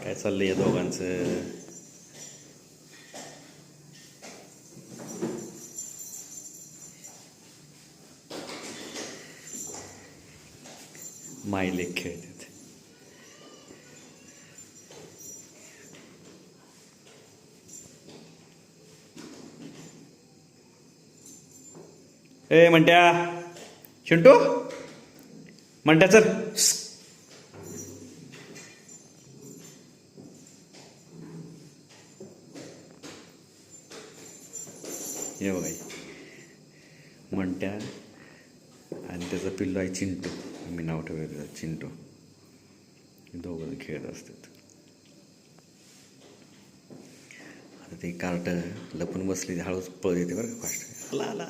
काय चाललंय या दोघांचं? मायलेक खेळतात. ए म्हणत्या, चिंटू म्हणत्या चल. हे बघा म्हणत्या आणि त्याचा पिल्लू आहे चिंटू. मी नाव ठेवलं चिंटू. दोघं खेळत असतात. आता ते कार्ट लपून बसले, हळूच पळ येते बरं का फास्ट. आला आला.